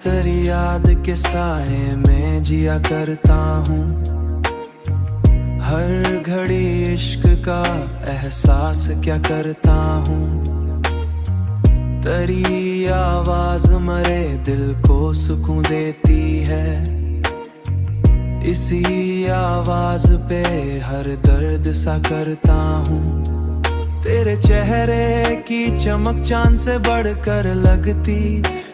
तेरी याद के साए में जिया करता हूँ। हर घड़ी इश्क का एहसास क्या करता हूँ। तेरी आवाज मरे दिल को सुकून देती है। इसी आवाज पे हर दर्द सा करता हूँ। तेरे चेहरे की चमक चांद से बढ़कर लगती।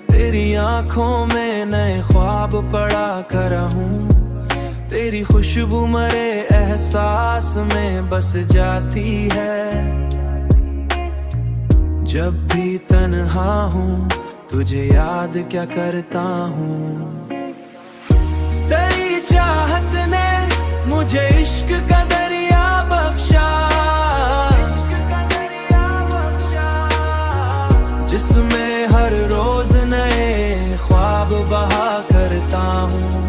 तेरी आंखों में नए ख्वाब पड़ा कर हूँ। तेरी खुशबू मरे एहसास में बस जाती है। जब भी तन्हा हूँ तुझे याद क्या करता हूँ। तेरी चाहत ने मुझे इश्क का दरिया बख्शा, जिसमें हर रोज नए ख्वाब बहा करता हूँ।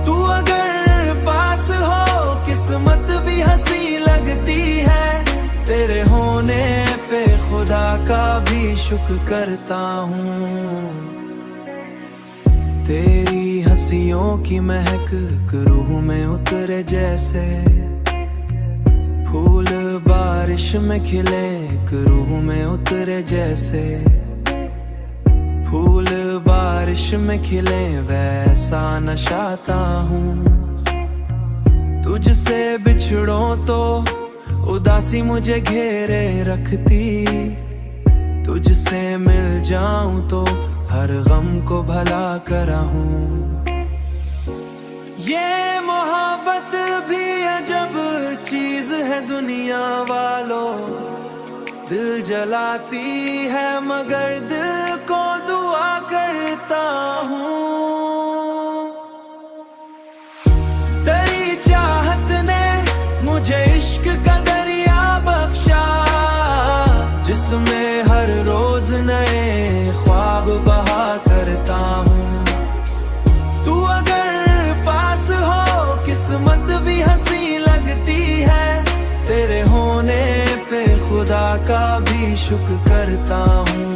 तू अगर पास हो किस्मत भी हंसी लगती है। तेरे होने पे खुदा का भी शुक्र करता हूँ। तेरी हंसियों की महक रूह में उतरे जैसे। फूल बारिश में खिले रूह में उतरे जैसे। फूल बारिश में खिले वैसा नशाता हूँ। तुझसे बिछड़ो तो उदासी मुझे घेरे रखती। तुझसे मिल जाऊं तो हर गम को भला करा हूँ। ये मोहब्बत भी अजब चीज है दुनिया वालों। दिल जलाती है मगर दिल को दुआ करता हूँ। तेरी चाहत ने मुझे इश्क का दरिया बख्शा, जिसमें हर रोज नए ख्वाब बहा करता हूँ। तू अगर पास हो किस्मत भी हंसी लगती है। तेरे होने पे खुदा का भी शुक्र करता हूँ।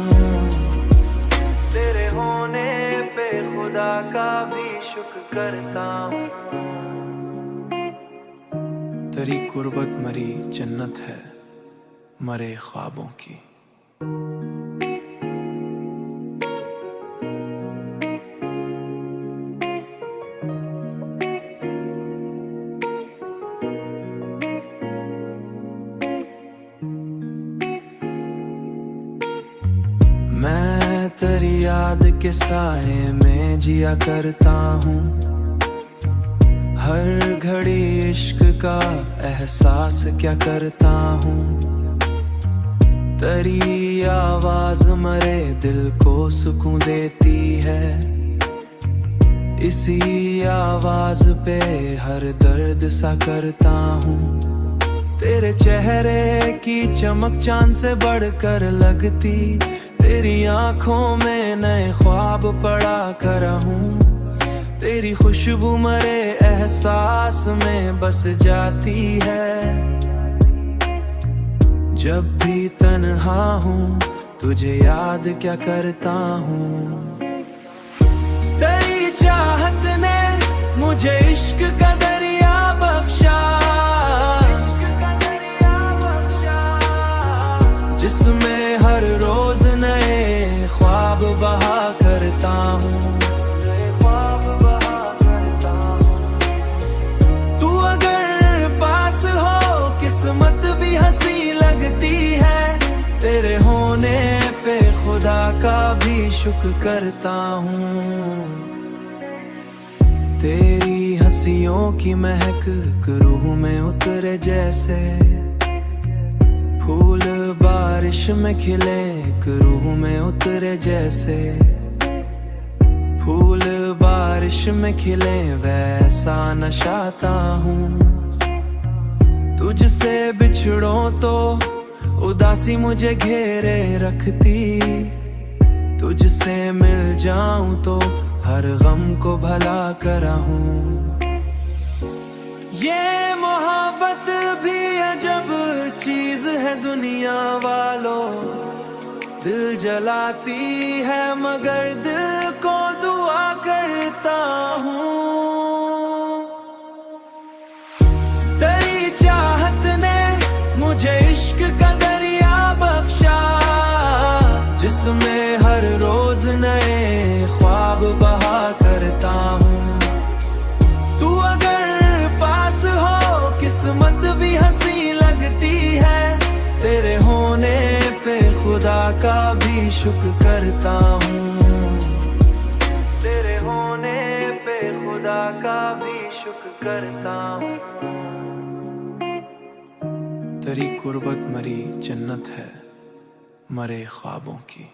तेरे होने पे खुदा का भी शुक्र करता हूँ। तेरी कुर्बत मरी जन्नत है मरे ख्वाबों की। मैं तेरी याद के साए में जिया करता हूँ। हर घड़ी इश्क का एहसास क्या करता हूँ। तेरी आवाज मरे दिल को सुकून देती है। इसी आवाज पे हर दर्द सा करता हूँ। तेरे चेहरे की चमक चांद से बढ़कर लगती। तेरी आंखों में नए ख्वाब पड़ा कर हूँ। तेरी खुशबू मरे एहसास में बस जाती है। जब भी तन्हा हूँ तुझे याद क्या करता हूँ। तेरी चाहत ने मुझे इश्क का दरिया बख्शा, जिसमें हर रोज नए ख्वाब बहा करता हूँ। तू अगर पास हो किस्मत भी हंसी लगती है। तेरे होने पे खुदा का भी शुक्र करता हूँ। तेरी हंसियों की महक रूह में उतरे जैसे। फूल बारिश में खिले रूह में उतरे जैसे। फूल बारिश में खिले वैसा नशाता हूँ। तुझसे बिछड़ो तो उदासी मुझे घेरे रखती। तुझसे मिल जाऊं तो हर गम को भला करा हूँ। ये मोहब्बत भी अजब चीज है दुनिया वालों। दिल जलाती है मगर दिल को दुआ करता हूँ। तेरी चाहत ने मुझे इश्क का दरिया बख्शा, जिसमें हर रोज नए ख्वाब बहा करता हूँ। तू अगर पास हो किस्मत भी हंसी लगती है, तेरे होने पे खुदा का भी शुक्र करता हूँ। तेरे होने पे खुदा का भी शुक्र करता हूँ। तेरी कुर्बत मरी जन्नत है मरे ख्वाबों की।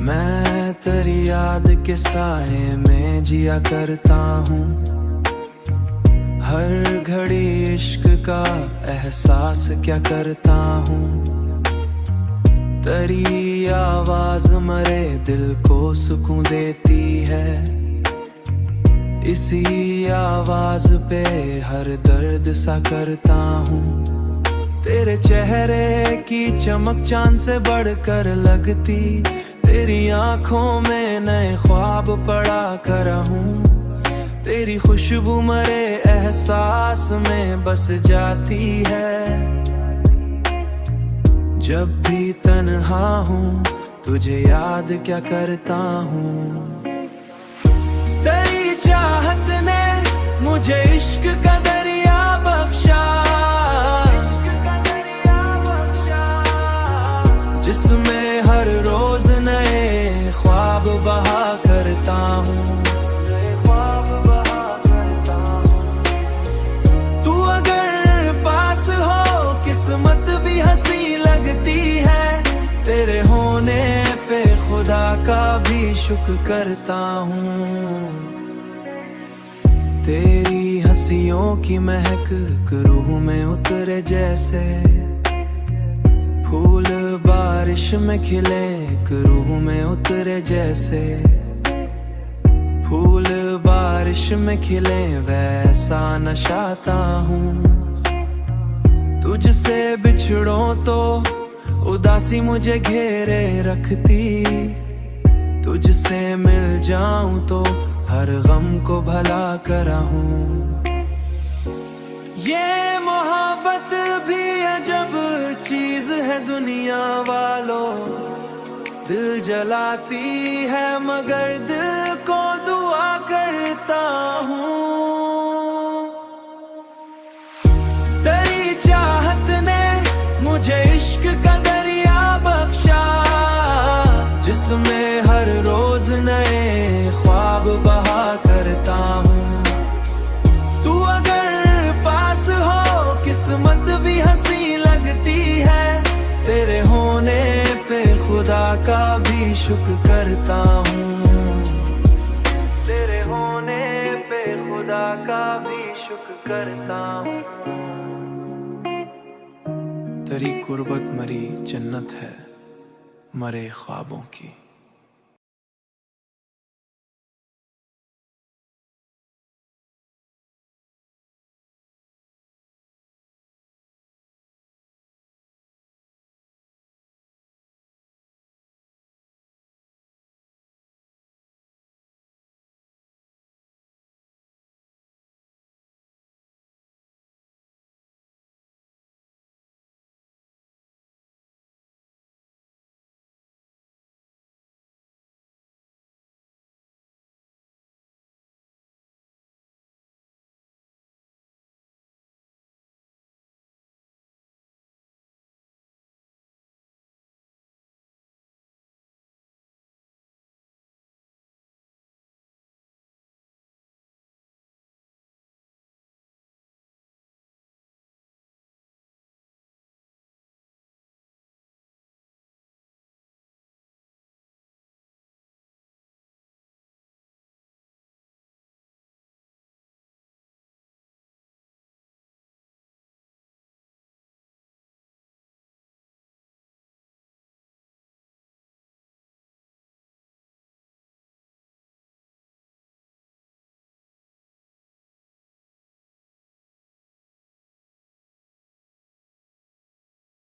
मैं तेरी याद के साए में जिया करता हूँ। हर घड़ी इश्क का एहसास क्या करता हूँ। तेरी आवाज मरे दिल को सुकून देती है। इसी आवाज पे हर दर्द सा करता हूँ। तेरे चेहरे की चमक चांद से बढ़कर लगती, तेरी आंखों में नए ख्वाब पड़ा कर हूँ। तेरी खुशबू मरे एहसास में बस जाती है। जब भी तन्हा हूँ तुझे याद क्या करता हूँ। तेरी चाहत ने मुझे इश्क का दरिया बख्शा, जिसमें हर रोज नए ख्वाब बहा करता हूँ। तू अगर पास हो किस्मत भी हंसी लगती है, तेरे होने पे खुदा का भी शुक्र करता हूँ। तेरी हंसियों की महक रूह में उतरे जैसे, फूल बारिश में खिले रूह में उतरे जैसे। फूल बारिश में खिले वैसा नशाता हूँ। तुझसे बिछड़ो तो उदासी मुझे घेरे रखती, तुझसे मिल जाऊं तो हर गम को भला करा हूँ। ये मोहब्बत भी अजब चीज है दुनिया वालों, दिल जलाती है मगर दिल को दुआ करता हूँ। तेरी चाहत ने मुझे इश्क का दरिया बख्शा, जिसमें हर रोज नए ख्वाब बहा करता हूँ। तू अगर पास हो किस्मत भी हंसी लगती है, तेरे होने पे खुदा का भी शुक्र करता हूँ। तेरे होने पे खुदा का भी शुक्र करता हूँ। तेरी कुर्बत मरी जन्नत है मरे ख्वाबों की।